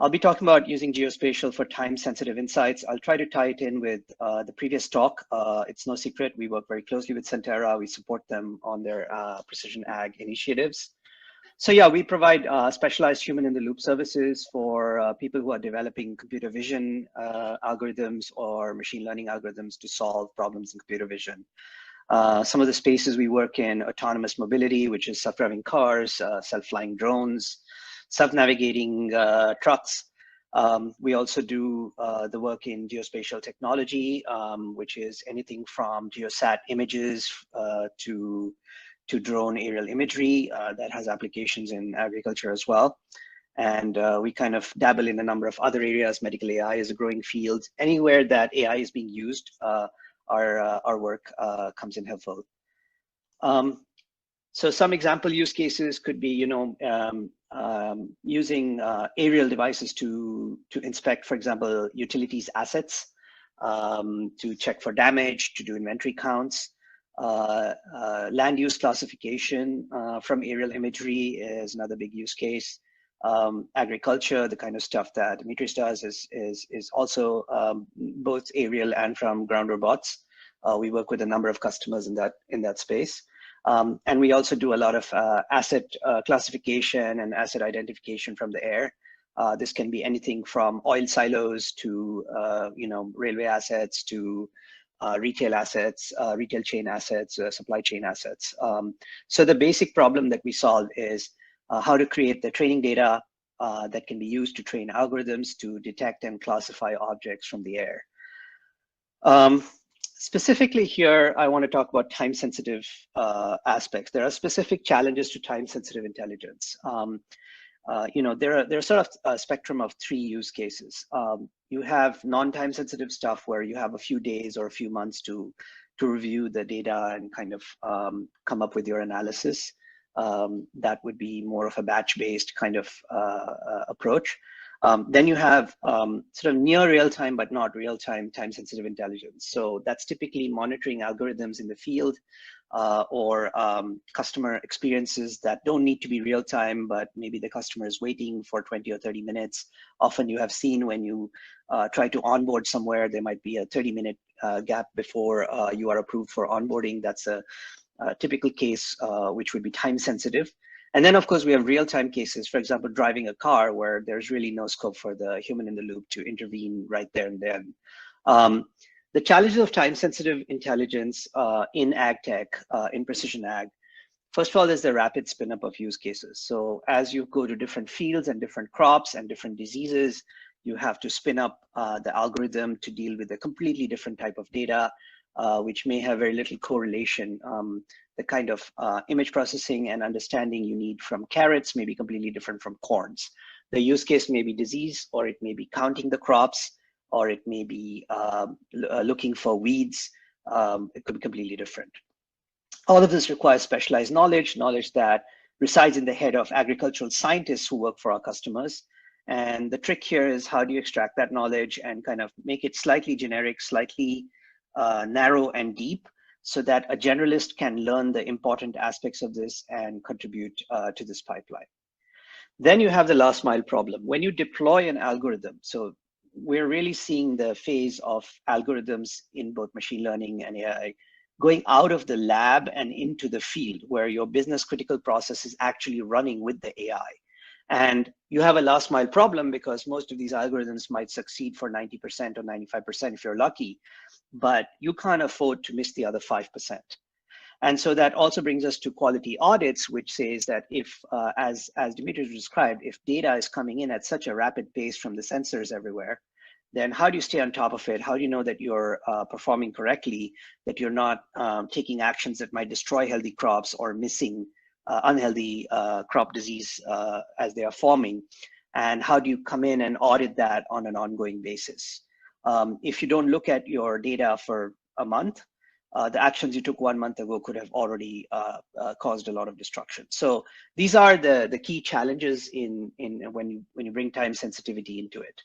I'll be talking about using geospatial for time-sensitive insights. I'll try to tie it in with the previous talk. It's no secret, we work very closely with Centera. We support them on their precision ag initiatives. So yeah, we provide specialized human-in-the-loop services for people who are developing computer vision algorithms or machine learning algorithms to solve problems in computer vision. Some of the spaces we work in: autonomous mobility, which is self-driving cars, self-flying drones, self-navigating trucks. We also do the work in geospatial technology, which is anything from geosat images to drone aerial imagery that has applications in agriculture as well. And we kind of dabble in a number of other areas. Medical AI is a growing field. Anywhere that AI is being used, our work comes in helpful. So some example use cases could be, using aerial devices to inspect, for example, utilities assets, to check for damage, to do inventory counts. Land use classification from aerial imagery is another big use case. Agriculture, the kind of stuff that Demetrius does, is also both aerial and from ground robots. We work with a number of customers in that space. And we also do a lot of asset classification and asset identification from the air. This can be anything from oil silos to railway assets to retail assets, retail chain assets, supply chain assets. So the basic problem that we solve is how to create the training data that can be used to train algorithms to detect and classify objects from the air. Specifically here, I want to talk about time-sensitive aspects. There are specific challenges to time-sensitive intelligence. There are sort of a spectrum of 3 use cases. You have non-time sensitive stuff where you have a few days or a few months to review the data and kind of come up with your analysis. That would be more of a batch-based kind of approach. Then you have sort of near real-time but not real-time time-sensitive intelligence. So that's typically monitoring algorithms in the field or customer experiences that don't need to be real-time, but maybe the customer is waiting for 20 or 30 minutes. Often you have seen when you try to onboard somewhere, there might be a 30-minute gap before you are approved for onboarding. That's a typical case which would be time-sensitive. And then, of course, we have real-time cases, for example, driving a car where there's really no scope for the human in the loop to intervene right there and then. The challenges of time-sensitive intelligence in ag tech, in precision ag, first of all, is the rapid spin-up of use cases. So as you go to different fields and different crops and different diseases, you have to spin up the algorithm to deal with a completely different type of data, which may have very little correlation. The kind of image processing and understanding you need from carrots may be completely different from corns. The use case may be disease, or it may be counting the crops, or it may be looking for weeds. It could be completely different. All of this requires specialized knowledge that resides in the head of agricultural scientists who work for our customers. And the trick here is how do you extract that knowledge and kind of make it slightly generic, slightly narrow and deep, so that a generalist can learn the important aspects of this and contribute to this pipeline. Then you have the last mile problem. When you deploy an algorithm, so we're really seeing the phase of algorithms in both machine learning and AI going out of the lab and into the field where your business critical process is actually running with the AI. And you have a last mile problem because most of these algorithms might succeed for 90% or 95% if you're lucky, but you can't afford to miss the other 5%. And so that also brings us to quality audits, which says that if, as Demetrius described, if data is coming in at such a rapid pace from the sensors everywhere, then how do you stay on top of it? How do you know that you're performing correctly, that you're not taking actions that might destroy healthy crops or missing unhealthy crop disease as they are forming? And how do you come in and audit that on an ongoing basis? If you don't look at your data for a month, the actions you took 1 month ago could have already caused a lot of destruction. So these are the key challenges in when you bring time sensitivity into it.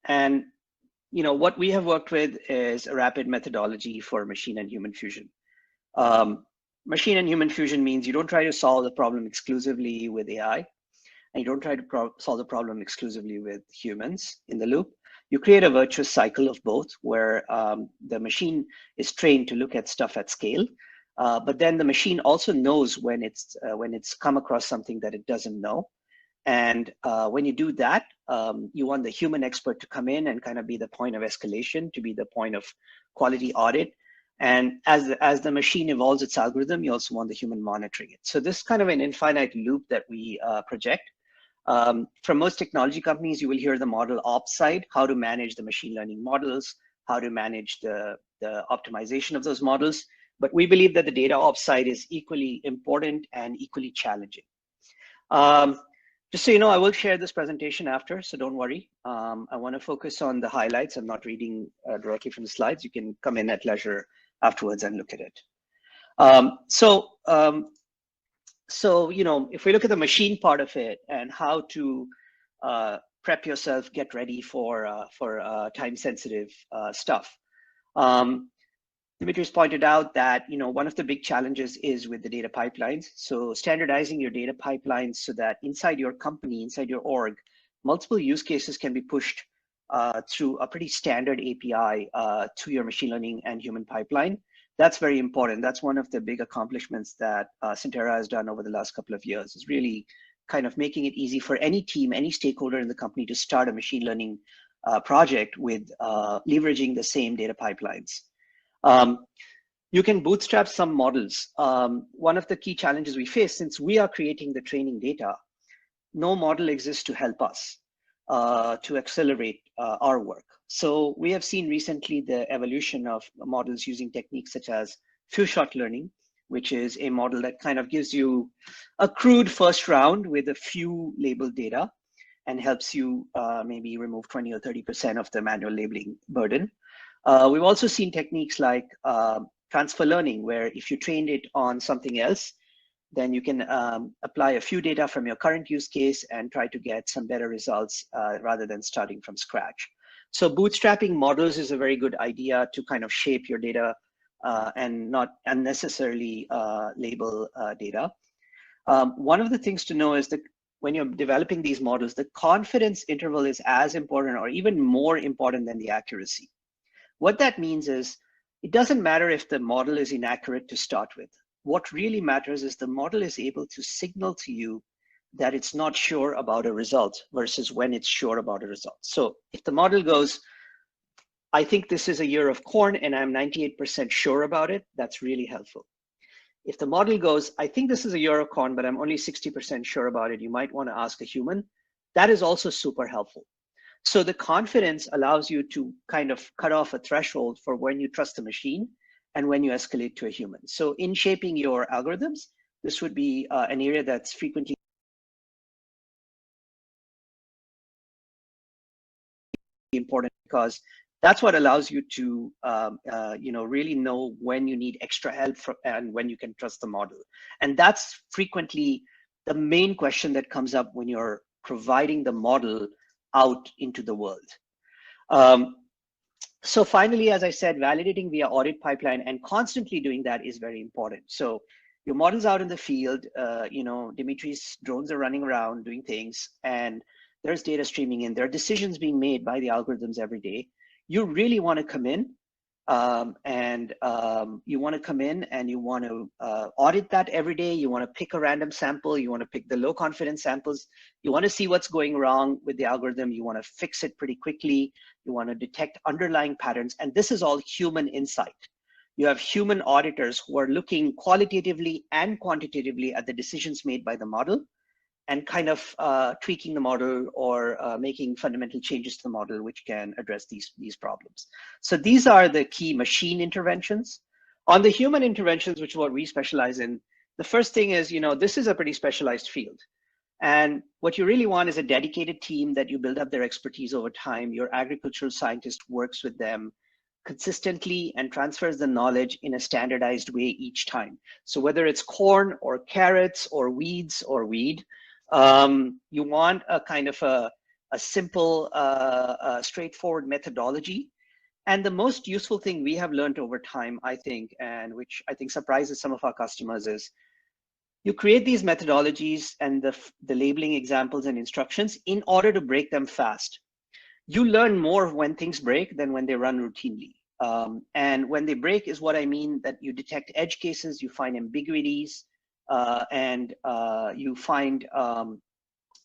And what we have worked with is a rapid methodology for machine and human fusion. Machine and human fusion means you don't try to solve the problem exclusively with AI. and you don't try to solve the problem exclusively with humans in the loop. You create a virtuous cycle of both, where the machine is trained to look at stuff at scale, but then the machine also knows when it's come across something that it doesn't know. And when you do that, you want the human expert to come in and kind of be the point of escalation, to be the point of quality audit. And as the machine evolves its algorithm, you also want the human monitoring it. So this is kind of an infinite loop that we project. From most technology companies, you will hear the model ops side, how to manage the machine learning models, how to manage the optimization of those models. But we believe that the data ops side is equally important and equally challenging. Just so you know, I will share this presentation after, so don't worry. I want to focus on the highlights. I'm not reading directly from the slides. You can come in at leisure afterwards and look at it. So, you know, if we look at the machine part of it and how to prep yourself, get ready for time-sensitive stuff. Dimitri's pointed out that, you know, one of the big challenges is with the data pipelines. So standardizing your data pipelines so that inside your company, inside your org, multiple use cases can be pushed through a pretty standard API to your machine learning and human pipeline. That's very important. That's one of the big accomplishments that Centera has done over the last couple of years, is really kind of making it easy for any team, any stakeholder in the company to start a machine learning project with leveraging the same data pipelines. You can bootstrap some models. One of the key challenges we face, since we are creating the training data, no model exists to help us to accelerate our work. So we have seen recently the evolution of models using techniques such as few-shot learning, which is a model that kind of gives you a crude first round with a few labeled data and helps you maybe remove 20 or 30% of the manual labeling burden. We've also seen techniques like transfer learning, where if you trained it on something else, then you can apply a few data from your current use case and try to get some better results rather than starting from scratch. So bootstrapping models is a very good idea to kind of shape your data and not unnecessarily label data. One of the things to know is that when you're developing these models, the confidence interval is as important or even more important than the accuracy. What that means is it doesn't matter if the model is inaccurate to start with. What really matters is the model is able to signal to you that it's not sure about a result versus when it's sure about a result. So if the model goes, I think this is a year of corn and I'm 98% sure about it, that's really helpful. If the model goes, I think this is a year of corn, but I'm only 60% sure about it, you might want to ask a human. That is also super helpful. So the confidence allows you to kind of cut off a threshold for when you trust the machine and when you escalate to a human. So in shaping your algorithms, this would be an area that's frequently important, because that's what allows you to you know, really know when you need extra help and when you can trust the model. And that's frequently the main question that comes up when you're providing the model out into the world. So finally, as I said, validating via audit pipeline and constantly doing that is very important. So your model's out in the field, you know, Dimitri's drones are running around doing things, and there's data streaming in, there are decisions being made by the algorithms every day. You really want to come in you want to come in and you want to audit that every day. You want to pick a random sample. You want to pick the low confidence samples. You want to see what's going wrong with the algorithm. You want to fix it pretty quickly. You want to detect underlying patterns. And this is all human insight. You have human auditors who are looking qualitatively and quantitatively at the decisions made by the model and kind of tweaking the model or making fundamental changes to the model which can address these problems. So these are the key machine interventions. On the human interventions, which is what we specialize in, the first thing is, you know, this is a pretty specialized field. And what you really want is a dedicated team that you build up their expertise over time. Your agricultural scientist works with them consistently and transfers the knowledge in a standardized way each time. So whether it's corn or carrots or weeds or weed, you want a kind of a simple, straightforward methodology. And the most useful thing we have learned over time, I think, and which I think surprises some of our customers, is You create these methodologies and the labeling examples and instructions in order to break them fast. You learn more when things break than when they run routinely. And when they break is what I mean, that you detect edge cases, you find ambiguities, and you find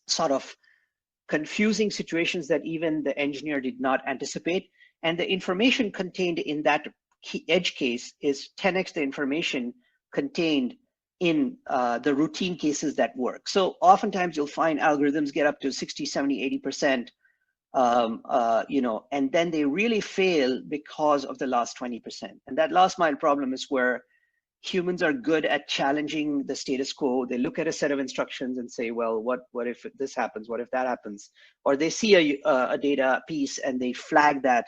sort of confusing situations that even the engineer did not anticipate. And the information contained in that edge case is 10x the information contained in the routine cases that work. So oftentimes you'll find algorithms get up to 60, 70, 80%, and then they really fail because of the last 20%. And that last mile problem is where humans are good at challenging the status quo. They look at a set of instructions and say, well, what if this happens? What if that happens? Or they see a data piece and they flag that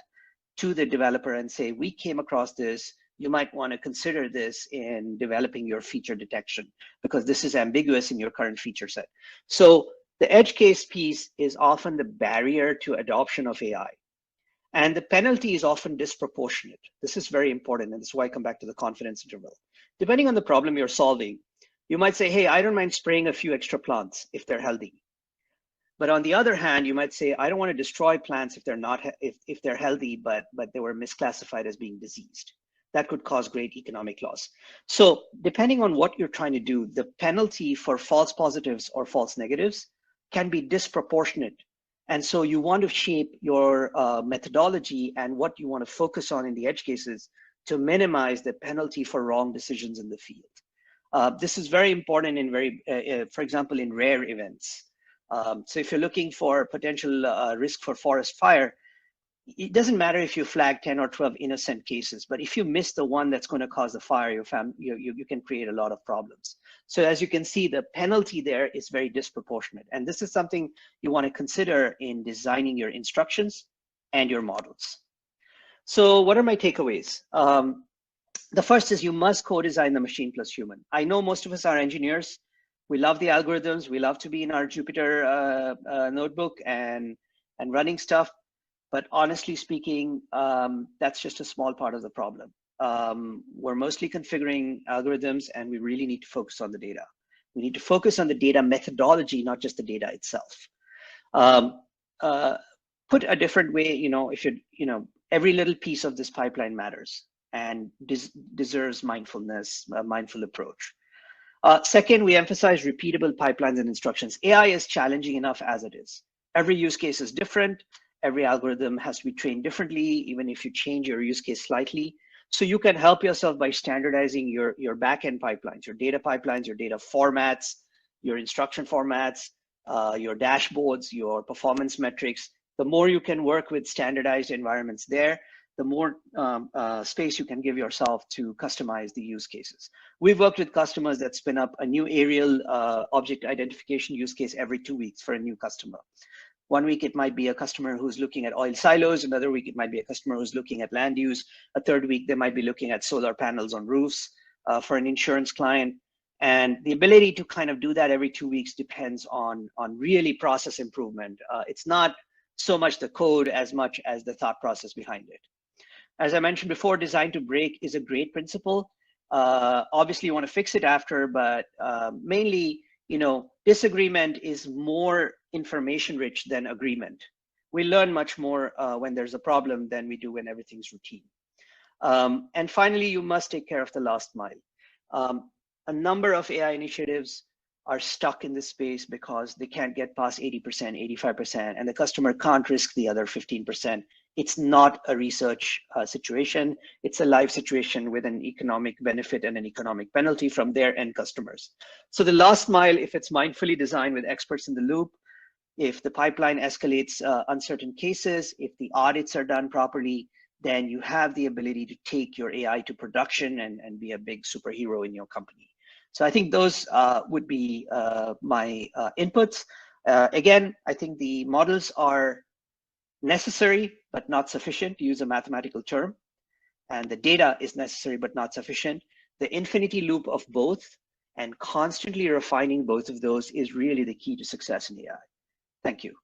to the developer and say, we came across this. You might want to consider this in developing your feature detection because this is ambiguous in your current feature set. So the edge case piece is often the barrier to adoption of AI. And the penalty is often disproportionate. This is very important, and this is why I come back to the confidence interval. Depending on the problem you're solving, you might say, hey, I don't mind spraying a few extra plants if they're healthy. But on the other hand, you might say, I don't want to destroy plants if they're not if they're healthy, but they were misclassified as being diseased. That could cause great economic loss. So depending on what you're trying to do, the penalty for false positives or false negatives can be disproportionate. And so you want to shape your methodology and what you want to focus on in the edge cases to minimize the penalty for wrong decisions in the field. This is very important in for example, in rare events. So if you're looking for potential risk for forest fire, it doesn't matter if you flag 10 or 12 innocent cases, but if you miss the one that's going to cause the fire, you can create a lot of problems. So as you can see, the penalty there is very disproportionate. And this is something you want to consider in designing your instructions and your models. So what are my takeaways? The first is you must co-design the machine plus human. I know most of us are engineers. We love the algorithms. We love to be in our Jupyter notebook and running stuff. But honestly speaking, that's just a small part of the problem. We're mostly configuring algorithms, and we really need to focus on the data. We need to focus on the data methodology, not just the data itself. Put a different way, every little piece of this pipeline matters and deserves mindfulness, a mindful approach. Second, we emphasize repeatable pipelines and instructions. AI is challenging enough as it is. Every use case is different. Every algorithm has to be trained differently, even if you change your use case slightly. So you can help yourself by standardizing your backend pipelines, your data pipelines, your data formats, your instruction formats, your dashboards, your performance metrics. The more you can work with standardized environments there, the more space you can give yourself to customize the use cases. We've worked with customers that spin up a new aerial object identification use case every 2 weeks for a new customer. 1 week, it might be a customer who's looking at oil silos. Another week, it might be a customer who's looking at land use. A third week, they might be looking at solar panels on roofs for an insurance client. And the ability to kind of do that every 2 weeks depends on really process improvement. It's not so much the code as much as the thought process behind it. As I mentioned before, design to break is a great principle. Obviously, you want to fix it after, but mainly, disagreement is more information rich than agreement. We learn much more when there's a problem than we do when everything's routine. And finally, you must take care of the last mile. A number of AI initiatives are stuck in this space because they can't get past 80%, 85%, and the customer can't risk the other 15%. It's not a research situation. It's a live situation with an economic benefit and an economic penalty from their end customers. So the last mile, if it's mindfully designed with experts in the loop, if the pipeline escalates uncertain cases, if the audits are done properly, then you have the ability to take your AI to production and be a big superhero in your company. So I think those would be my inputs. Again, I think the models are necessary, but not sufficient, to use a mathematical term. And the data is necessary, but not sufficient. The infinity loop of both and constantly refining both of those is really the key to success in AI. Thank you.